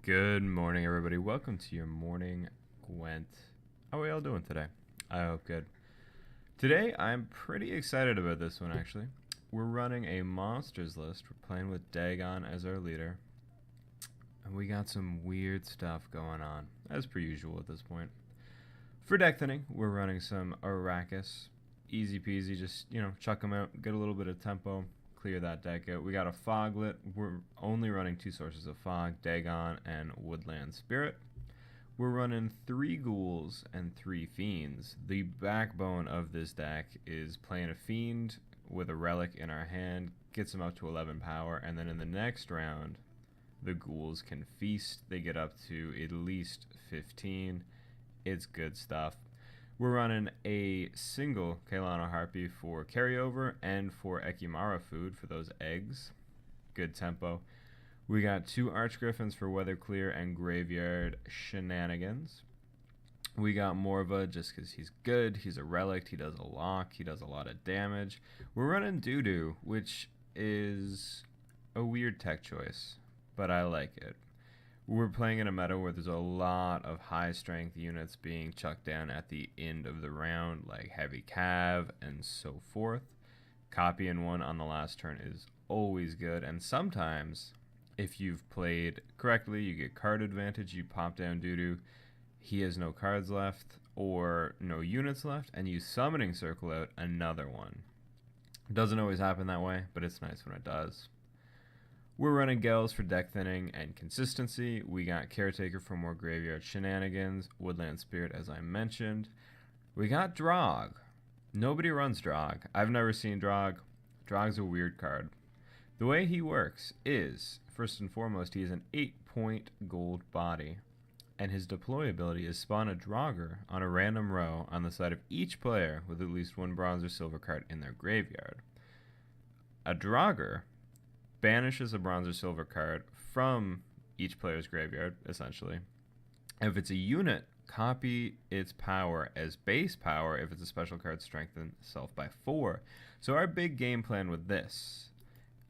Good morning, everybody. Welcome to your morning Gwent. How are we all doing today? I hope good. Today, I'm pretty excited about this one, actually. We're running a monsters list. We're playing with Dagon as our leader. And we got some weird stuff going on, as per usual at this point. For deck thinning, we're running some Arrakis. Easy peasy, just, chuck them out, get a little bit of tempo, clear that deck out. We got a foglet. We're only running two sources of fog, Dagon and Woodland Spirit. We're running 3 ghouls and 3 fiends. The backbone of this deck is playing a fiend with a relic in our hand, gets them up to 11 power, and then in the next round, the ghouls can feast. They get up to at least 15. It's good stuff. We're running a single Kaelana Harpy for carryover and for Ekimara food for those eggs. Good tempo. We got 2 Archgriffins for weather clear and graveyard shenanigans. We got Morva just because he's good. He's a relic. He does a lock. He does a lot of damage. We're running Doo-Doo, which is a weird tech choice, but I like it. We're playing in a meta where there's a lot of high strength units being chucked down at the end of the round, like heavy cav and so forth. Copying one on the last turn is always good, and sometimes if you've played correctly, you get card advantage. You pop down Doo-Doo, he has no cards left or no units left, and you summoning circle out another one. Doesn't always happen that way, but it's nice when it does. We're running Gels for deck thinning and consistency. We got Caretaker for more graveyard shenanigans. Woodland Spirit, as I mentioned. We got Draug. Nobody runs Draug. I've never seen Draug. Draug's a weird card. The way he works is, first and foremost, he is an 8-point gold body. And his deploy ability is spawn a Draugr on a random row on the side of each player with at least 1 bronze or silver card in their graveyard. A Draugr banishes a bronze or silver card from each player's graveyard, essentially. If it's a unit, copy its power as base power. If it's a special card, strengthen itself by 4. So our big game plan with this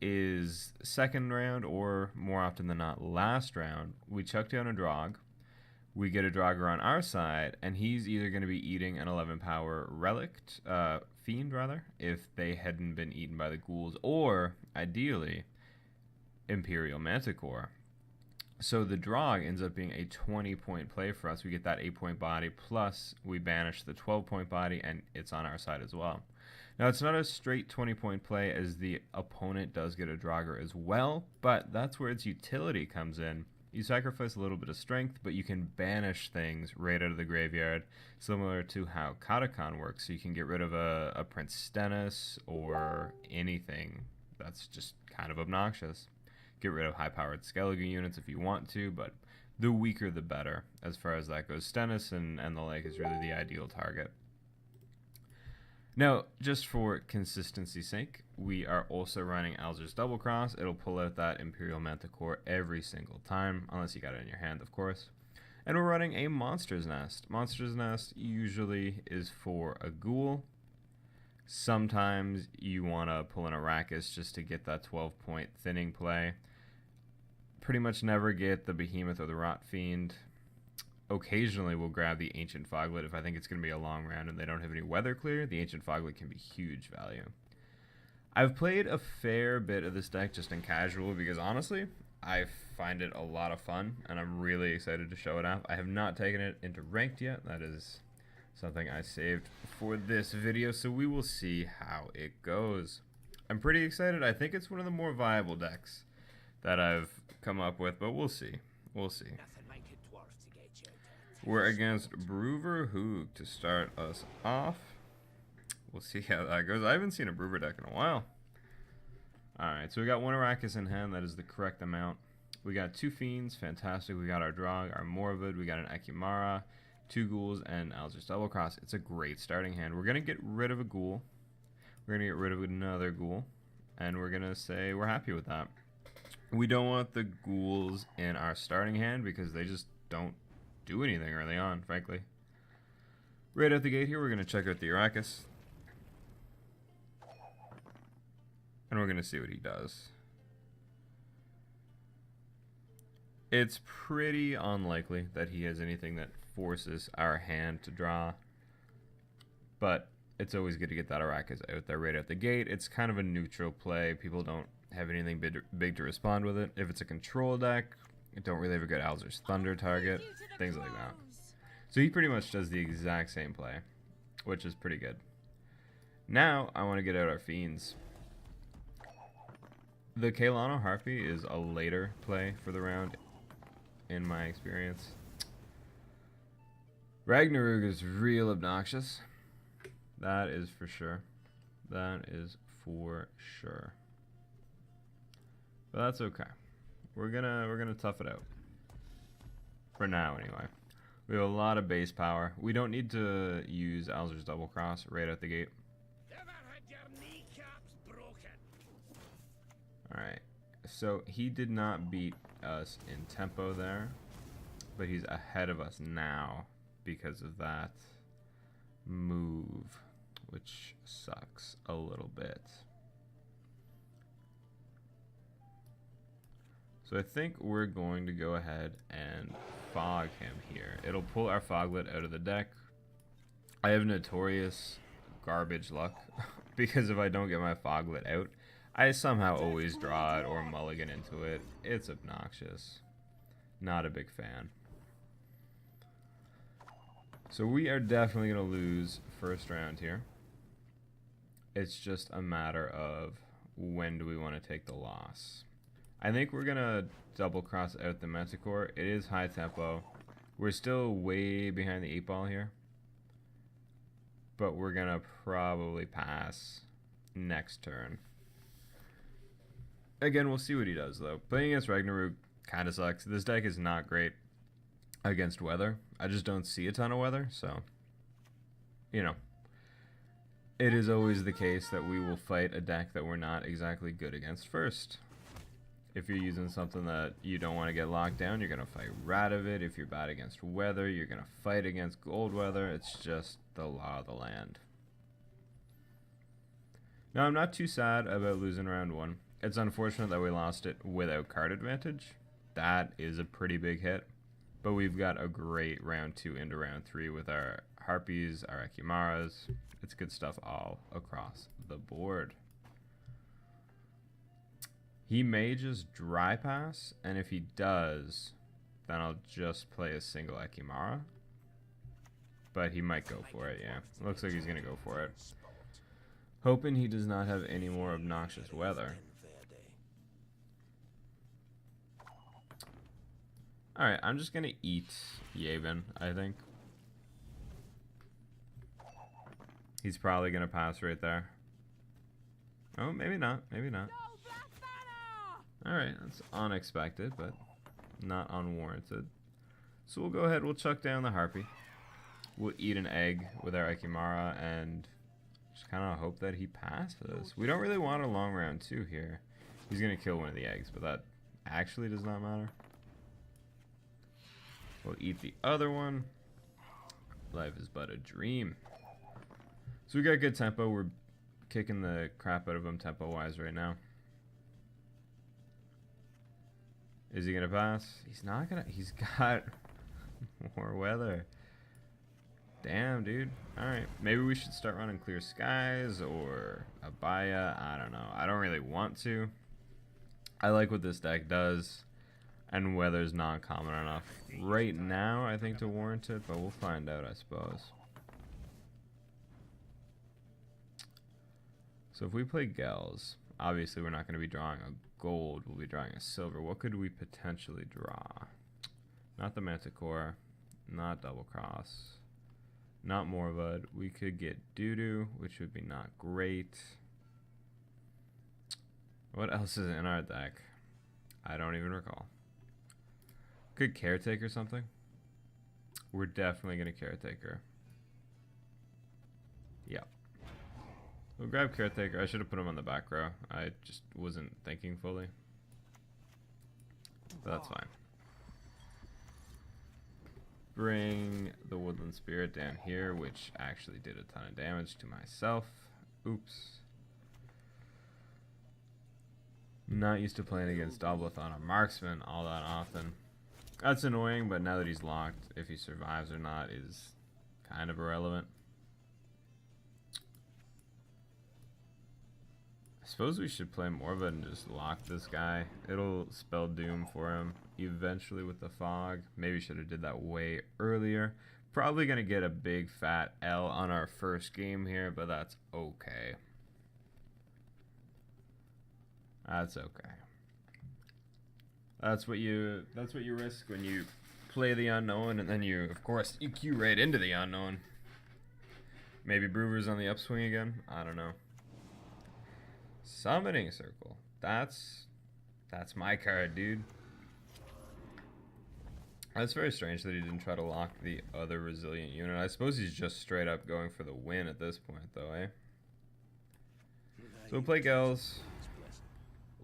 is second round, or more often than not, last round, we chuck down a Draug. We get a Draugr on our side, and he's either going to be eating an 11 power relict, fiend rather, if they hadn't been eaten by the ghouls, or ideally Imperial Manticore. So the Draug ends up being a 20-point play for us. We get that 8-point body, plus we banish the 12-point body, and it's on our side as well. Now, it's not a straight 20-point play, as the opponent does get a Draugr as well, but that's where its utility comes in. You sacrifice a little bit of strength, but you can banish things right out of the graveyard, similar to how Katakon works. So you can get rid of a Prince Stennis or anything that's just kind of obnoxious. Get rid of high-powered Skellige units if you want to, but the weaker the better as far as that goes. Stennis and the like is really the ideal target. Now, just for consistency's sake, we are also running Alzur's Double Cross. It'll pull out that Imperial Manticore every single time, unless you got it in your hand, of course. And we're running a Monster's Nest. Monster's Nest usually is for a ghoul. Sometimes you want to pull in Arrakis just to get that 12-point thinning play. Pretty much never get the Behemoth or the Rot Fiend. Occasionally we'll grab the Ancient Foglet if I think it's going to be a long round and they don't have any weather clear. The Ancient Foglet can be huge value. I've played a fair bit of this deck just in casual because honestly, I find it a lot of fun and I'm really excited to show it off. I have not taken it into ranked yet. That is something I saved for this video, so we will see how it goes. I'm pretty excited. I think it's one of the more viable decks that I've come up with, but we'll see. We'll see. We're against Brewer Hoog to start us off. We'll see how that goes. I haven't seen a Brewer deck in a while. Alright, so we got 1 Arrakis in hand. That is the correct amount. We got 2 Fiends. Fantastic. We got our Draug, our Morvad. We got an Ekimara, 2 Ghouls, and Alzur's Double Cross. It's a great starting hand. We're going to get rid of a Ghoul. We're going to get rid of another Ghoul. And we're going to say we're happy with that. We don't want the Ghouls in our starting hand because they just don't do anything early on, frankly. Right out the gate here, we're going to check out the Arrakis. And we're going to see what he does. It's pretty unlikely that he has anything that forces our hand to draw, but it's always good to get that Arrakis out there right out the gate. It's kind of a neutral play. People don't have anything big to respond with it. If it's a control deck, it don't really have a good Alzur's Thunder target, things like that. So he pretty much does the exact same play, which is pretty good. Now I want to get out our Fiends. The Kaelano Harpy is a later play for the round, in my experience. Ragnarok is real obnoxious. That is for sure. That is for sure. But that's okay. We're gonna tough it out. For now, anyway. We have a lot of base power. We don't need to use Alzur's Double Cross right out the gate. Alright. So he did not beat us in tempo there, but he's ahead of us now because of that move, which sucks a little bit. So I think we're going to go ahead and fog him here. It'll pull our foglet out of the deck. I have notorious garbage luck because if I don't get my foglet out, I somehow always draw it or mulligan into it. It's obnoxious. Not a big fan. So we are definitely going to lose first round here. It's just a matter of when do we want to take the loss. I think we're going to double cross out the Manticore. It is high tempo. We're still way behind the 8-ball here. But we're going to probably pass next turn. Again, we'll see what he does, though. Playing against Ragnarok kind of sucks. This deck is not great against weather. I just don't see a ton of weather, so, you know. It is always the case that we will fight a deck that we're not exactly good against first. If you're using something that you don't want to get locked down, you're going to fight Radovid. If you're bad against weather, you're going to fight against gold weather. It's just the law of the land. Now, I'm not too sad about losing round one. It's unfortunate that we lost it without card advantage. That is a pretty big hit. But we've got a great round 2 into round 3 with our Harpies, our Akimaras. It's good stuff all across the board. He may just dry pass, and if he does, then I'll just play a single Akimara. But he might go for it, yeah. Looks like he's going to go for it. Hoping he does not have any more obnoxious weather. Alright, I'm just going to eat Yavin, I think. He's probably going to pass right there. Oh, maybe not. Maybe not. Alright, that's unexpected, but not unwarranted. So we'll go ahead, we'll chuck down the Harpy. We'll eat an egg with our Akimara and just kind of hope that he passes. We don't really want a long round 2 here. He's going to kill one of the eggs, but that actually does not matter. We'll eat the other one. Life is but a dream. So we got good tempo. We're kicking the crap out of him tempo-wise right now. Is he going to pass? He's not going to. He's got more weather. Damn, dude. Alright. Maybe we should start running Clear Skies or Abaya. I don't know. I don't really want to. I like what this deck does. And weather's not common enough right now, I think, to warrant it. But we'll find out, I suppose. So if we play Gels, obviously we're not going to be drawing a gold. We'll be drawing a silver. What could we potentially draw? Not the Manticore. Not Double Cross. Not Morvud. We could get Doo-Doo, which would be not great. What else is in our deck? I don't even recall. Could Caretaker something? We're definitely going to Caretaker. Yep. We'll grab Caretaker. I should have put him on the back row. I just wasn't thinking fully. But that's fine. Bring the Woodland Spirit down here, which actually did a ton of damage to myself. Oops. Not used to playing against Doblath on a marksman all that often. That's annoying, but now that he's locked, if he survives or not is kind of irrelevant. I suppose we should play more of it and just lock this guy. It'll spell doom for him eventually with the fog. Maybe should have did that way earlier. Probably gonna get a big fat L on our first game here, but that's okay. That's okay. That's what you risk when you play the unknown, and then you, of course, you queue right into the unknown. Maybe Brewer's on the upswing again. I don't know. Summoning Circle. That's my card, dude. That's very strange that he didn't try to lock the other resilient unit. I suppose he's just straight up going for the win at this point, though, eh? So we'll play Gels.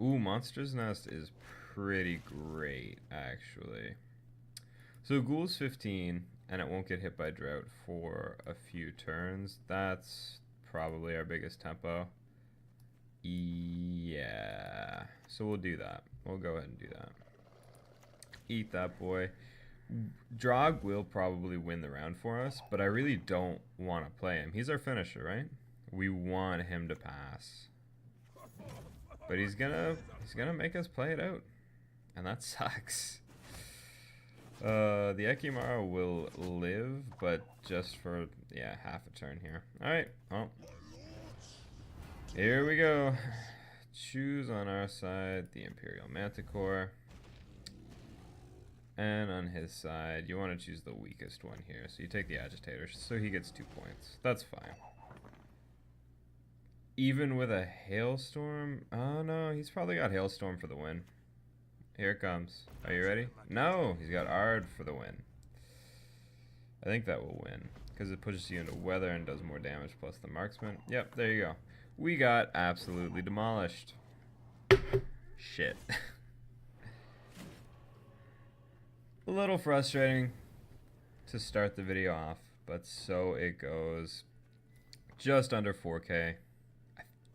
Ooh, Monster's Nest is pretty great, actually. So Ghoul's 15, and it won't get hit by Drought for a few turns. That's probably our biggest tempo. Yeah. So we'll do that. We'll go ahead and do that. Eat that boy. Draug will probably win the round for us, but I really don't want to play him. He's our finisher, right? We want him to pass. But he's gonna make us play it out. And that sucks. The Ekimaru will live, but just for, yeah, half a turn here. Alright, well. Here we go. Choose on our side the Imperial Manticore. And on his side, you want to choose the weakest one here. So you take the Agitator, so he gets 2 points. That's fine. Even with a Hailstorm? Oh no, he's probably got Hailstorm for the win. Here it comes. Are you ready? No, he's got Ard for the win. I think that will win, because it pushes you into weather and does more damage plus the marksman. Yep, there you go. We got absolutely demolished. Shit. A little frustrating to start the video off, but so it goes. Just under 4K.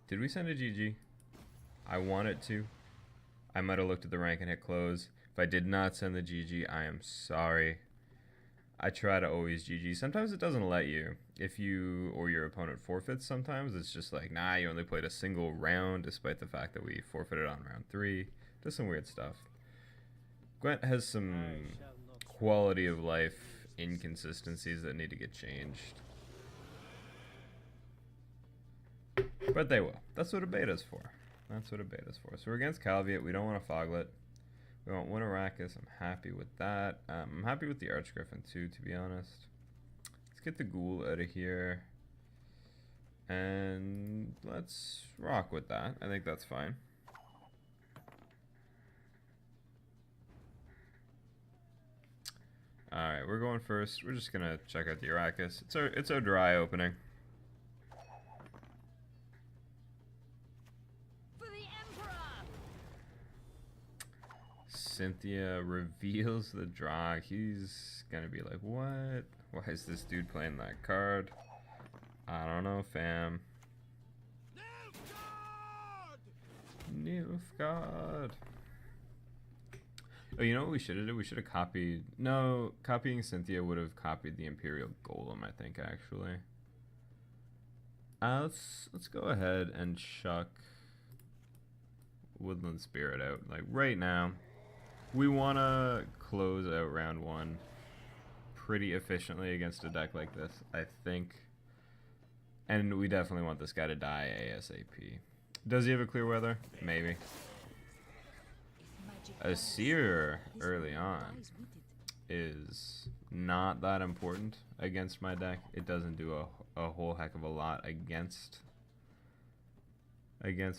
Did we send a GG? I wanted to. I might have looked at the rank and hit close. If I did not send the GG, I am sorry. I try to always GG. Sometimes it doesn't let you. If you or your opponent forfeits sometimes, it's just like, nah, you only played a single round, despite the fact that we forfeited on round 3. Just some weird stuff. Gwent has some quality of life inconsistencies that need to get changed. But they will. That's what a beta's for. That's what a beta's for. So we're against Calviet. We don't want a Foglet. We want Winter Arrakis. I'm happy with that. I'm happy with the Archgriffin too, to be honest. Let's get the Ghoul out of here. And let's rock with that. I think that's fine. Alright, we're going first. We're just gonna check out the Arrakis. It's our dry opening. Cynthia reveals the Draug. He's gonna be like, what? Why is this dude playing that card? I don't know, fam. Nilfgaard! Oh, you know what we should have done? We should have copied... No, copying Cynthia would have copied the Imperial Golem, I think, actually. Let's go ahead and chuck Woodland Spirit out. Like, right now, we want to close out round 1 pretty efficiently against a deck like this, I think. And we definitely want this guy to die ASAP. Does he have a clear weather? Maybe. A Seer early on is not that important against my deck. It doesn't do a whole heck of a lot against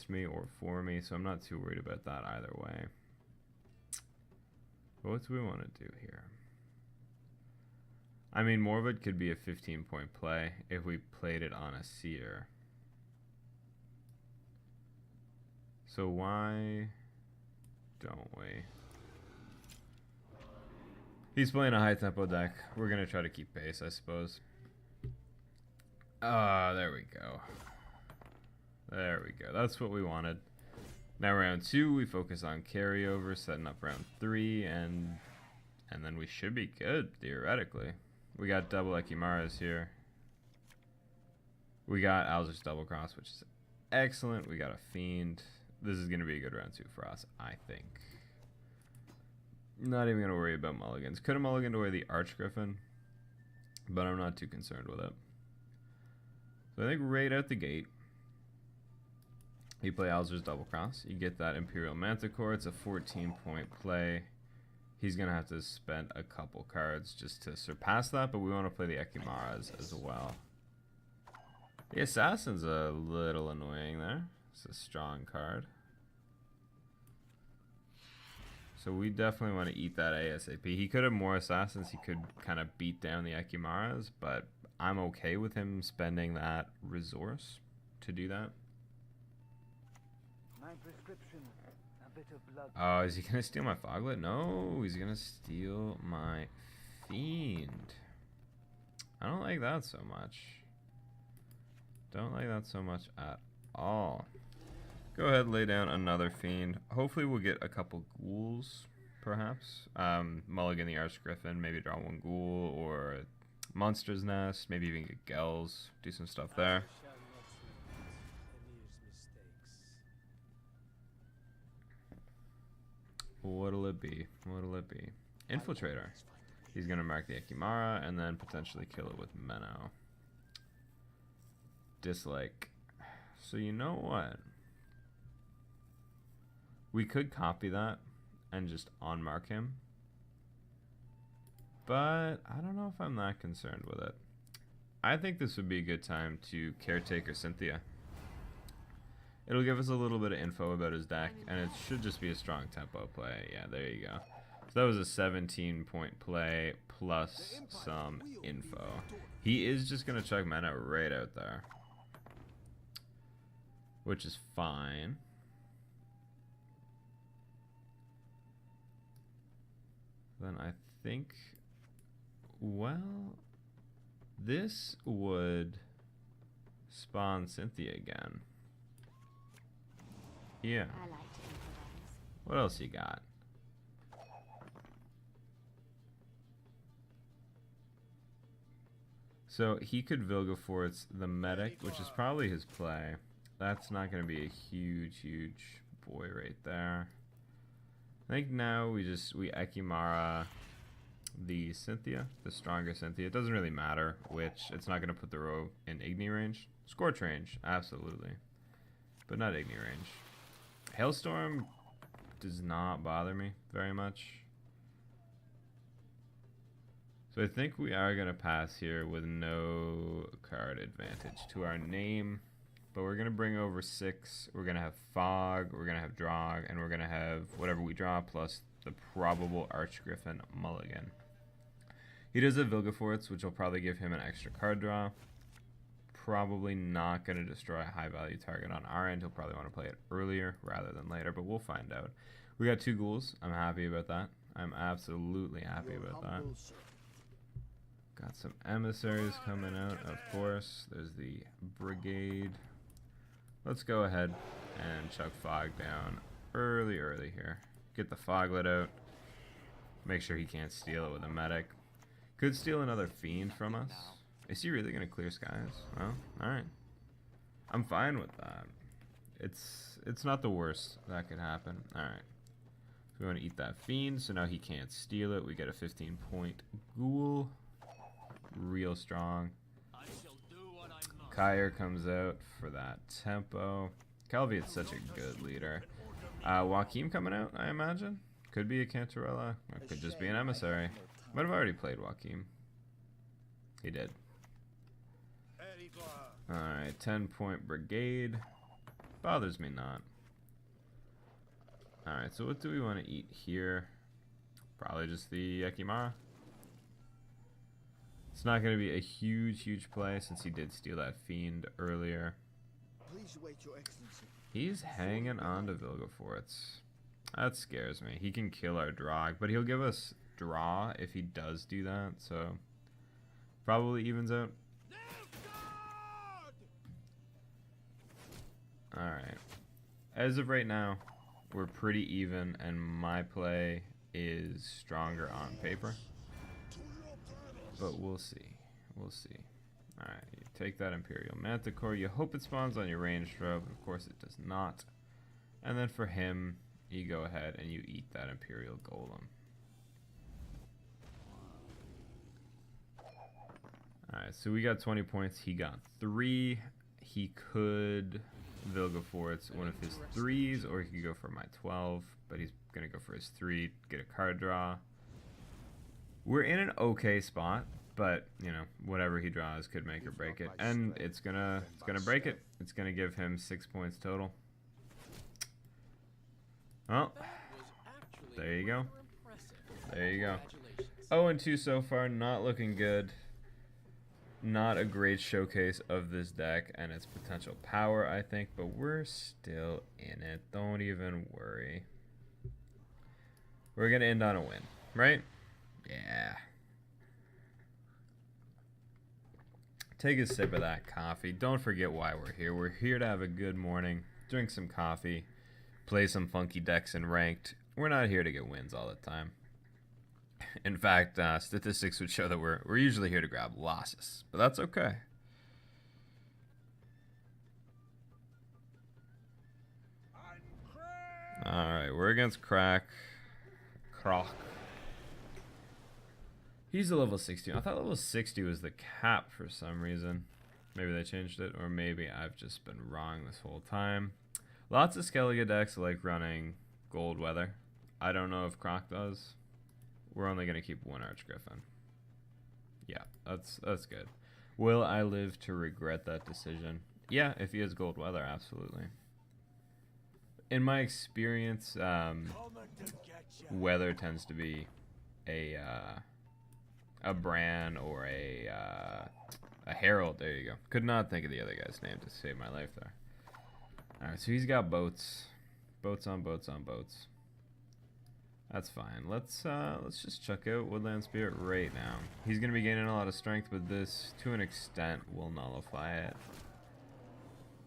me or for me, so I'm not too worried about that either way. But what do we want to do here? I mean, more of it could be a 15-point play if we played it on a Seer. So why don't we? He's playing a high-tempo deck. We're going to try to keep pace, I suppose. Ah, there we go. There we go. That's what we wanted. Now round 2, we focus on carryover, setting up round 3, and And then we should be good, theoretically. We got double Ekimaras here. We got Alzur's double cross, which is excellent. We got a fiend. This is going to be a good round 2 for us, I think. Not even going to worry about mulligans. Could have mulliganed away the Archgriffin, but I'm not too concerned with it. So I think right out the gate, you play Alzur's double cross. You get that Imperial Manticore. It's a 14-point play. He's going to have to spend a couple cards just to surpass that, but we want to play the Ekimaras as well. The Assassin's a little annoying there. It's a strong card. So we definitely want to eat that ASAP. He could have more Assassins. He could kind of beat down the Ekimaras, but I'm okay with him spending that resource to do that. My prescription, a bit of blood. Oh, is he going to steal my Foglet? No, he's going to steal my Fiend. I don't like that so much. Don't like that so much at all. Go ahead, lay down another Fiend. Hopefully we'll get a couple ghouls, perhaps. Mulligan the Archgriffin, maybe draw one ghoul, or Monster's Nest, maybe even get Gels, do some stuff there. What'll it be? What'll it be? Infiltrator. He's going to mark the Ekimara and then potentially kill it with Menno. Dislike. So you know what? We could copy that and just on-mark him. But I don't know if I'm that concerned with it. I think this would be a good time to Caretaker Cynthia. It'll give us a little bit of info about his deck, and it should just be a strong tempo play. Yeah, there you go. So that was a 17-point play plus some info. He is just going to chuck mana right out there, which is fine. Then I think, well, this would spawn Cynthia again. Yeah. I like to improvise. What else you got? So he could Vilgefortz the Medic, which is probably his play. That's not going to be a huge, huge boy right there. I think now we Ekimara the Cynthia, the stronger Cynthia. It doesn't really matter which. It's not going to put the rogue in Igni range. Scorch range, absolutely. But not Igni range. Hailstorm does not bother me very much. So I think we are going to pass here with no card advantage to our name. But we're going to bring over 6. We're going to have Fog, we're going to have Draug, and we're going to have whatever we draw plus the probable Archgriffin mulligan. He does have Vilgefortz, which will probably give him an extra card draw. Probably not going to destroy a high-value target on our end. He'll probably want to play it earlier rather than later, but we'll find out. We got 2 ghouls. I'm happy about that. I'm absolutely happy about that. Got some emissaries coming out, of course. There's the brigade. Let's go ahead and chuck Fog down early here. Get the Foglet out. Make sure he can't steal it with a medic. Could steal another Fiend from us. Is he really going to clear skies? Well, alright. I'm fine with that. It's not the worst that could happen. Alright. So we want to eat that Fiend, so now he can't steal it. We get a 15-point ghoul. Real strong. Kyr comes out for that tempo. Calviet's such a good leader. Joachim coming out, I imagine. Could be a Cantarella. Or could just be an emissary. Might have already played Joachim. He did. Alright, 10-point brigade. Bothers me not. Alright, so what do we want to eat here? Probably just the Ekimara. It's not going to be a huge play since he did steal that Fiend earlier. Please wait, Your Excellency. He's hanging on to Vilgefortz. That scares me. He can kill our Draug, but he'll give us draw if he does do that, so probably evens out. Alright. As of right now, we're pretty even, and my play is stronger on paper. But we'll see. We'll see. Alright, you take that Imperial Manticore. You hope it spawns on your ranged row, but of course it does not. And then for him, you go ahead and you eat that Imperial Golem. Alright, so we got 20 points. He got 3. He could Vilgefortz one of his 3s, or he could go for my 12, but he's going to go for his 3, get a card draw. We're in an okay spot, but, you know, whatever he draws could make or break it. And it's gonna break it. It's going to give him 6 points total. Well, there you go. There you go. 0-2 so far, not looking good. Not a great showcase of this deck and its potential power, I think, but we're still in it. Don't even worry. We're going to end on a win, right? Yeah. Take a sip of that coffee. Don't forget why we're here. We're here to have a good morning, drink some coffee, play some funky decks in ranked. We're not here to get wins all the time. In fact, statistics would show that we're usually here to grab losses, but that's okay. Alright, we're against Croc. He's a level 60. I thought level 60 was the cap for some reason. Maybe they changed it, or maybe I've just been wrong this whole time. Lots of Skellige decks like running Gold Weather. I don't know if Croc does. We're only going to keep one Archgriffin. Yeah, that's good. Will I live to regret that decision? Yeah, if he has Gold Weather, absolutely. In my experience, Weather tends to be a Bran or a Herald. There you go. Could not think of the other guy's name to save my life there. Alright, so he's got boats. Boats on boats on boats. That's fine. Let's just check out Woodland Spirit right now. He's going to be gaining a lot of strength with this. To an extent, will nullify it.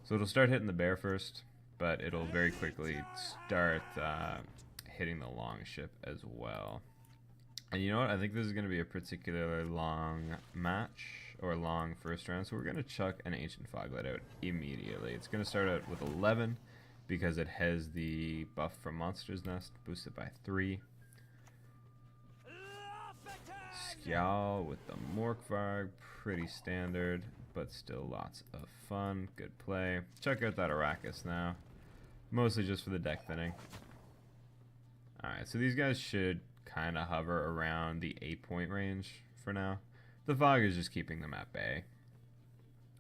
So it'll start hitting the bear first, but it'll very quickly start hitting the long ship as well. And you know what? I think this is going to be a particularly long match, or long first round, so we're going to chuck an Ancient Foglet out immediately. It's going to start out with 11, because it has the buff from Monster's Nest, boosted by 3. Skjal with the Morkvarg, pretty standard, but still lots of fun. Good play. Check out that Arrakis now, mostly just for the deck thinning. Alright, so these guys should kind of hover around the 8-point range for now. The fog is just keeping them at bay,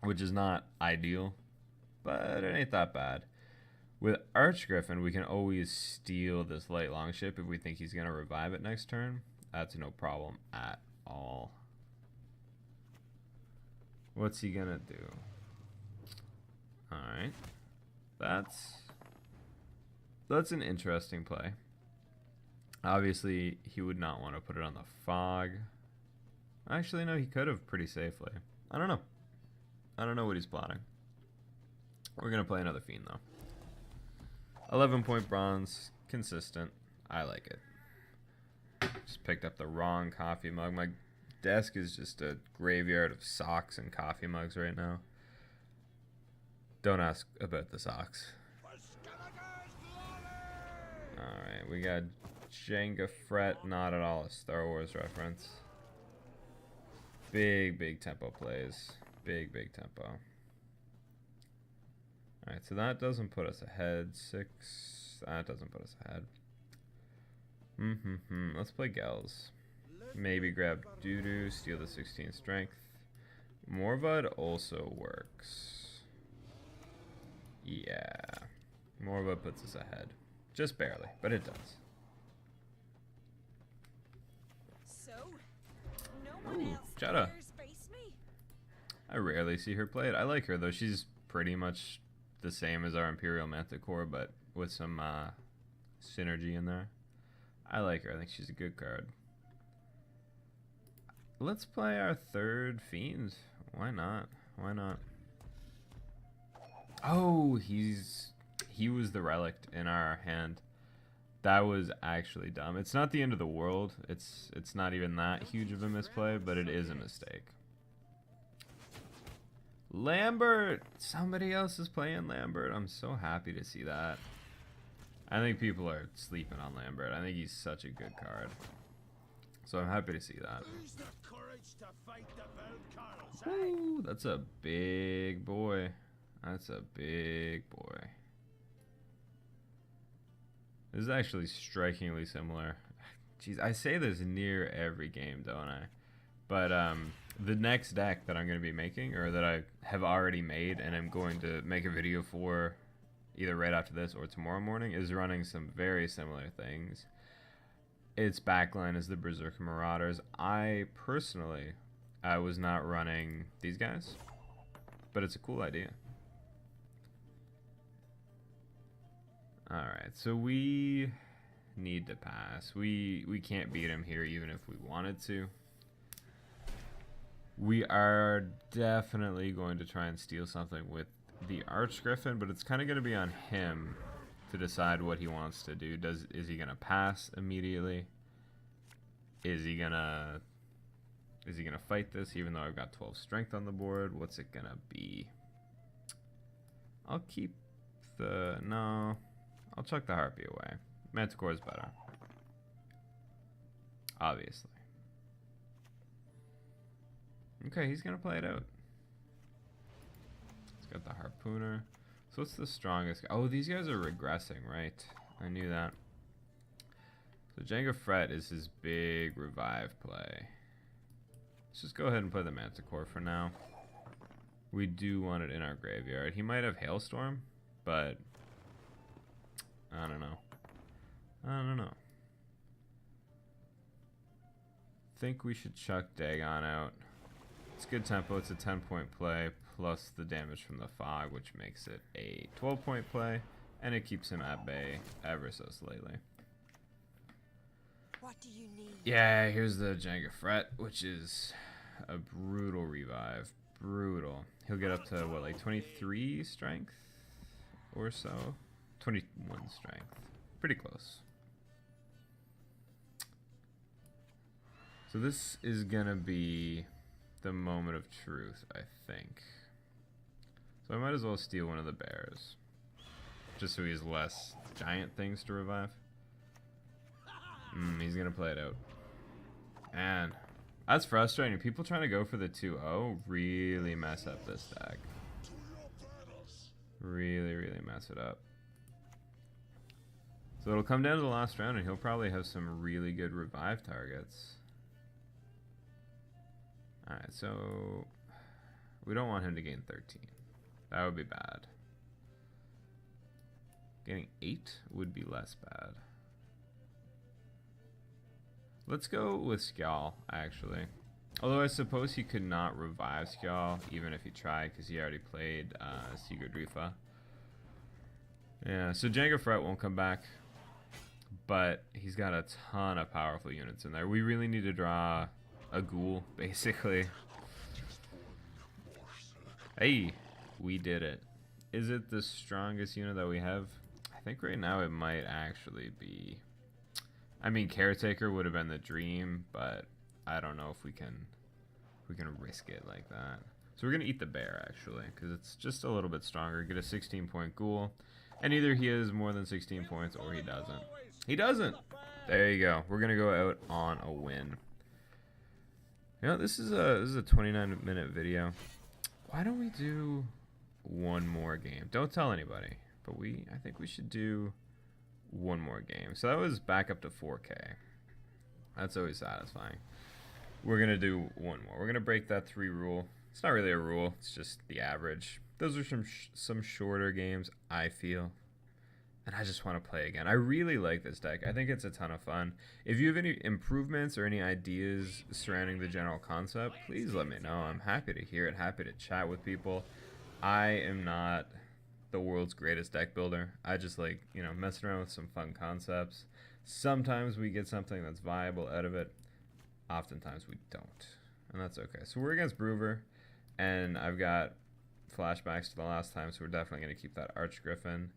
which is not ideal, but it ain't that bad. With Archgriffin, we can always steal this light longship if we think he's going to revive it next turn. That's no problem at all. What's he going to do? Alright. That's an interesting play. Obviously, he would not want to put it on the fog. Actually, no, he could have pretty safely. I don't know. I don't know what he's plotting. We're going to play another Fiend, though. 11-point bronze, consistent. I like it. Just picked up the wrong coffee mug. My desk is just a graveyard of socks and coffee mugs right now. Don't ask about the socks. Alright, we got Jenga Fret, not at all a Star Wars reference. Big tempo plays. Big tempo. Alright, so that doesn't put us ahead. 6. That doesn't put us ahead. Let's play Gels. Maybe grab Doodoo, steal the 16 strength. Morvad also works. Yeah. Morvad puts us ahead. Just barely, but it does. So, no one else Jetta. dares face me? I rarely see her play it. I like her, though. She's pretty much the same as our Imperial Manticore, but with some synergy in there. I like her. I think she's a good card. Let's play our third Fiend. Why not? Why not? Oh, he was the relic in our hand. That was actually dumb. It's not the end of the world. It's not even that huge of a misplay, but it is a mistake. Lambert! Somebody else is playing Lambert. I'm so happy to see that. I think people are sleeping on Lambert. I think he's such a good card. So I'm happy to see that. Ooh, that's a big boy. That's a big boy. This is actually strikingly similar. Jeez, I say this near every game, don't I? But the next deck that I'm going to be making, or that I have already made and I'm going to make a video for either right after this or tomorrow morning, is running some very similar things. Its backline is the Berserker Marauders. I personally, I was not running these guys, but it's a cool idea. Alright, so we need to pass. We can't beat him here even if we wanted to. We are definitely going to try and steal something with the Archgriffin, but it's kind of going to be on him to decide what he wants to do. Is he going to pass immediately? Is he going to fight this even though I've got 12 strength on the board? What's it going to be? I'll keep the... No. I'll chuck the Harpy away. Manticore is better. Obviously. Okay, he's going to play it out. He's got the Harpooner. So what's the strongest? Oh, these guys are regressing, right? I knew that. So Jenga Fret is his big revive play. Let's just go ahead and play the Manticore for now. We do want it in our graveyard. He might have Hailstorm, but... I don't know. I don't know. Think we should chuck Dagon out. It's good tempo. It's a 10-point play plus the damage from the fog, which makes it a 12-point play, and it keeps him at bay ever so slightly. What do you need? Yeah, here's the Jenga Fret, which is a brutal revive. Brutal. He'll get up to what, like 23 strength or so? 21 strength. Pretty close. So this is gonna be the moment of truth, I think. So I might as well steal one of the bears. Just so he has less giant things to revive. He's gonna play it out. Man, that's frustrating. People trying to go for the 2-0 really mess up this deck. Really, really mess it up. So it'll come down to the last round and he'll probably have some really good revive targets. Alright, so we don't want him to gain 13. That would be bad. Getting 8 would be less bad. Let's go with Skjal, actually. Although I suppose he could not revive Skjal even if he tried, because he already played Sigurd Rifa. Yeah, so Jenga Fret won't come back. But he's got a ton of powerful units in there. We really need to draw a ghoul, basically. Hey, we did it. Is it the strongest unit that we have? I think right now it might actually be. I mean, Caretaker would have been the dream, but I don't know if we can risk it like that. So we're gonna eat the bear actually, because it's just a little bit stronger. Get a 16-point ghoul, and either he has more than 16 points or he doesn't. He doesn't. There you go. We're gonna go out on a win. You know, this is a 29-minute video. Why don't we do one more game? Don't tell anybody, but I think we should do one more game. So that was back up to 4K. That's always satisfying. We're gonna do one more. We're gonna break that 3 rule. It's not really a rule. It's just the average. Those are some shorter games, I feel. And I just want to play again. I really like this deck. I think it's a ton of fun. If you have any improvements or any ideas surrounding the general concept, please let me know. I'm happy to hear it, happy to chat with people. I am not the world's greatest deck builder. I just like, messing around with some fun concepts. Sometimes we get something that's viable out of it. Oftentimes we don't. And that's okay. So we're against Brewer, and I've got flashbacks to the last time, so we're definitely going to keep that Archgriffin.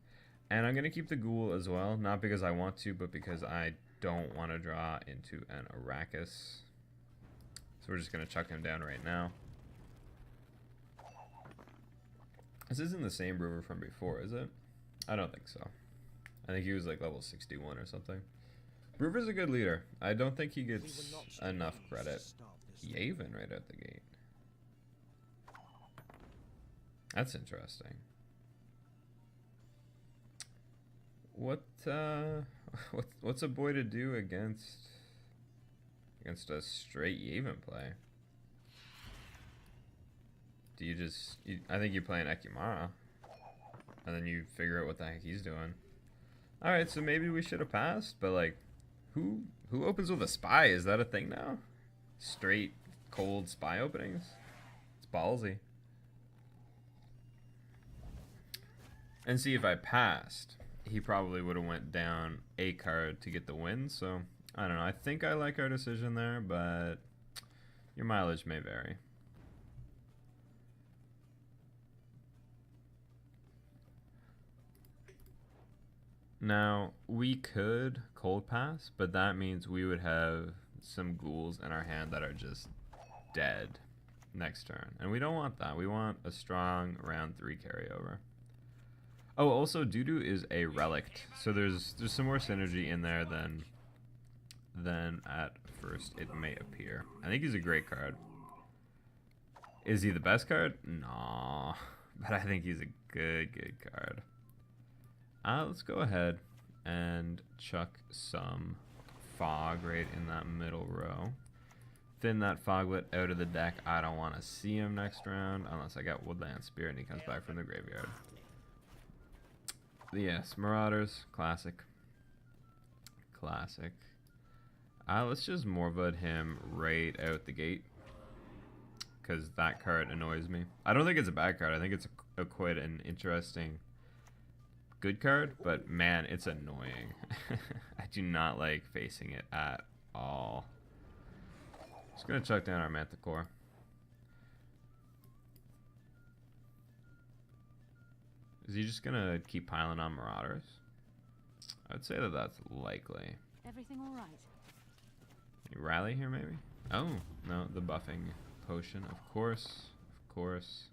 And I'm going to keep the ghoul as well, not because I want to, but because I don't want to draw into an Arrakis. So we're just going to chuck him down right now. This isn't the same brewer from before, is it? I don't think so. I think he was like level 61 or something. Brewer's a good leader. I don't think he gets enough credit. Yavin right out the gate. That's interesting. What's a boy to do against a straight Yavin play? Do you just... I think you play an Ekimara, and then you figure out what the heck he's doing. Alright, so maybe we should have passed, but like, who opens with a spy? Is that a thing now? Straight, cold spy openings? It's ballsy. And see, if I passed, he probably would have went down a card to get the win, so I don't know. I think I like our decision there, but your mileage may vary. Now, we could cold pass, but that means we would have some ghouls in our hand that are just dead next turn. And we don't want that. We want a strong round 3 carryover. Oh, also, Dudu is a relict, so there's some more synergy in there than at first it may appear. I think he's a great card. Is he the best card? No, but I think he's a good card. Let's go ahead and chuck some fog right in that middle row. Thin that foglet out of the deck. I don't want to see him next round unless I got Woodland Spirit and he comes back from the graveyard. Yes, Marauders, classic. Classic. Let's just Morvud him right out the gate, because that card annoys me. I don't think it's a bad card. I think it's a quite an interesting good card, but man, it's annoying. I do not like facing it at all. Just gonna chuck down our Manticore. Is he just gonna keep piling on Marauders? I'd say that that's likely. Everything all right? You rally here, maybe? Oh, no, the buffing potion, of course, of course.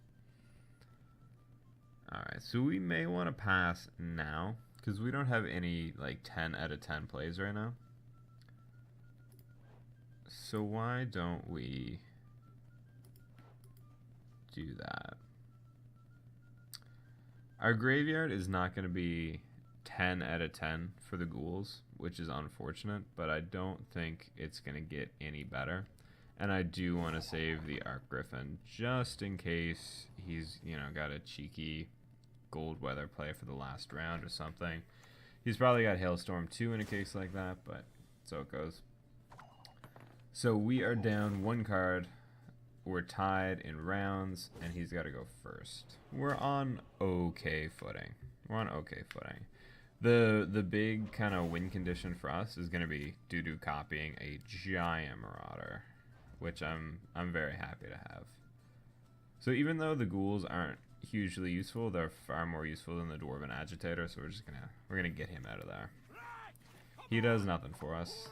Alright, so we may want to pass now, because we don't have any, like, 10 out of 10 plays right now. So why don't we do that? Our graveyard is not going to be 10 out of 10 for the ghouls, which is unfortunate, but I don't think it's going to get any better. And I do want to save the Arc Griffin just in case he's, you know, got a cheeky gold weather play for the last round or something. He's probably got Hailstorm too in a case like that, but so it goes. So we are down 1 card. We're tied in rounds, and he's got to go first. We're on okay footing. We're on okay footing. The big kind of win condition for us is going to be Dudu copying a giant Marauder, which I'm very happy to have. So even though the ghouls aren't hugely useful, they're far more useful than the Dwarven Agitator, so we're gonna get him out of there. He does nothing for us.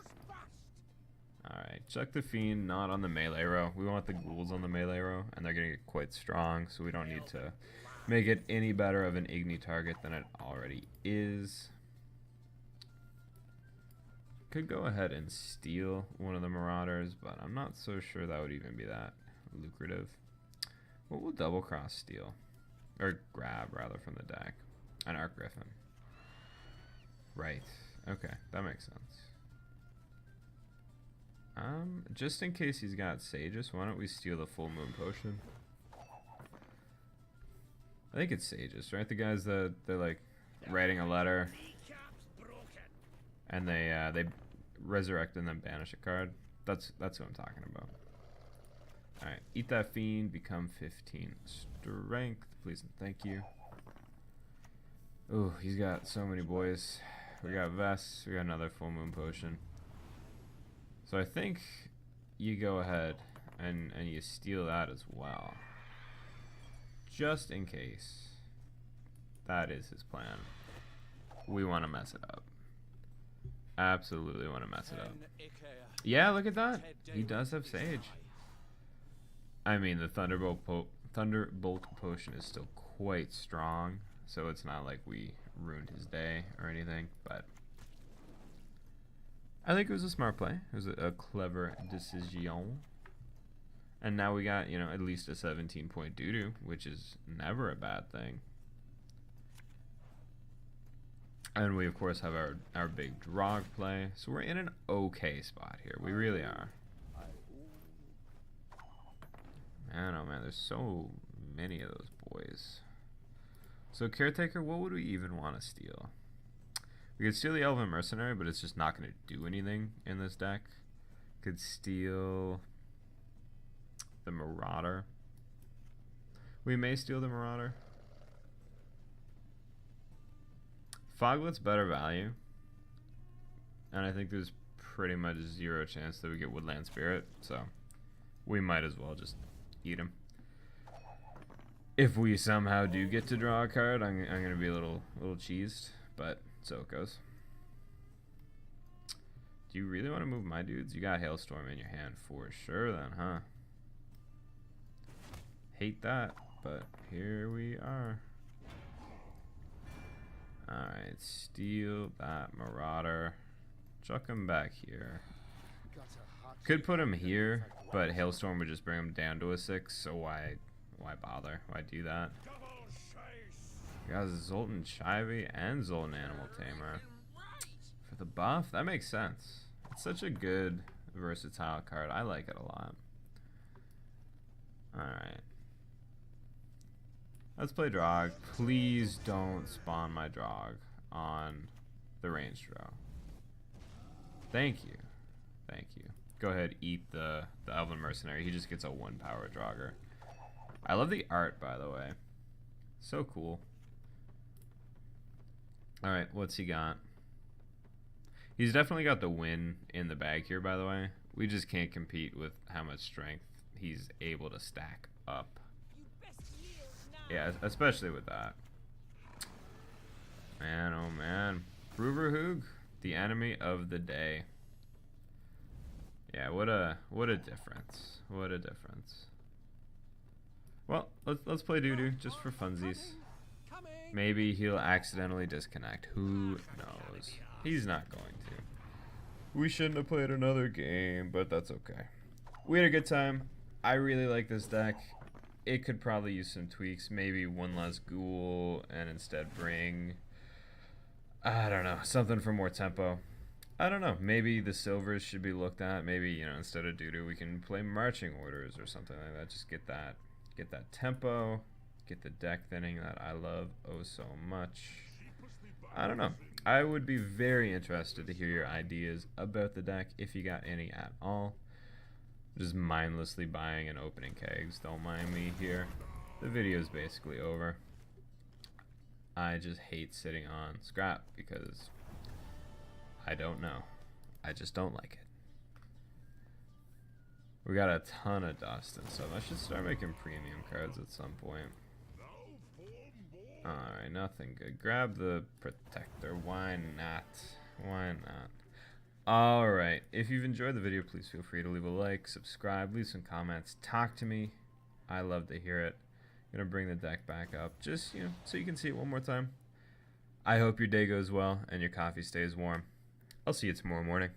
Alright, chuck the Fiend not on the melee row. We want the ghouls on the melee row, and they're gonna get quite strong, so we don't need to make it any better of an Igni target than it already is. Could go ahead and steal one of the Marauders, but I'm not so sure that would even be that lucrative. What will double cross steal? Or grab, rather, from the deck? An Arc Griffin. Right. Okay, that makes sense. Just in case he's got Sages, why don't we steal the Full Moon Potion? I think it's Sages, right? The guys that they're like writing a letter and they resurrect and then banish a card. That's what I'm talking about. Alright, eat that Fiend, become 15 strength, please and thank you. Oh, he's got so many boys. We got Vests, we got another Full Moon Potion. So I think you go ahead and you steal that as well. Just in case. That is his plan. we want to mess it up. Absolutely want to mess it up. Yeah, look at that. He does have Sage. I mean, the Thunderbolt potion is still quite strong, so it's not like we ruined his day or anything, but I think it was a smart play. It was a clever decision. And now we got, you know, at least a 17-point doo-doo, which is never a bad thing. And we, of course, have our big Draug play. So we're in an okay spot here. We really are. Man, oh man, there's so many of those boys. So Caretaker, what would we even want to steal? We could steal the Elven Mercenary, but it's just not going to do anything in this deck. Could steal the Marauder. We may steal the Marauder. Foglet's better value. And I think there's pretty much 0 chance that we get Woodland Spirit, so we might as well just eat him. If we somehow do get to draw a card, I'm gonna be a little cheesed, but so it goes. Do you really want to move my dudes? You got Hailstorm in your hand for sure then, huh? Hate that, but here we are. Alright, steal that Marauder. Chuck him back here. Could put him here, but Hailstorm would just bring him down to a 6, so why bother? Why do that? You got Zoltan Chivy and Zoltan Animal Tamer. For the buff? That makes sense. It's such a good versatile card. I like it a lot. Alright. Let's play Draug. Please don't spawn my Draug on the range draw. Thank you. Thank you. Go ahead, eat the Elven Mercenary. He just gets a 1 power Draugr. I love the art, by the way. So cool. Alright, what's he got? He's definitely got the win in the bag here, by the way. We just can't compete with how much strength he's able to stack up. Yeah, especially with that. Man, oh man. Bruverhoog, the enemy of the day. Yeah, what a difference. What a difference. Well, let's play doo-doo just for funsies. Maybe he'll accidentally disconnect. Who knows? He's not going to. We shouldn't have played another game, but that's okay. We had a good time. I really like this deck. It could probably use some tweaks. Maybe one less ghoul and instead bring, I don't know, something for more tempo. I don't know. Maybe the silvers should be looked at. Maybe, you know, instead of doo-doo, we can play marching orders or something like that. Just get that tempo, get the deck thinning that I love oh so much. I don't know. I would be very interested to hear your ideas about the deck if you got any at all. Just mindlessly buying and opening kegs. Don't mind me here. The video's basically over. I just hate sitting on scrap because I don't know. I just don't like it. We got a ton of dust and stuff. I should start making premium cards at some point. Alright, nothing good. Grab the protector. Why not? Why not? Alright, if you've enjoyed the video, please feel free to leave a like, subscribe, leave some comments, talk to me. I love to hear it. I'm gonna bring the deck back up just, you know, so you can see it one more time. I hope your day goes well and your coffee stays warm. I'll see you tomorrow morning.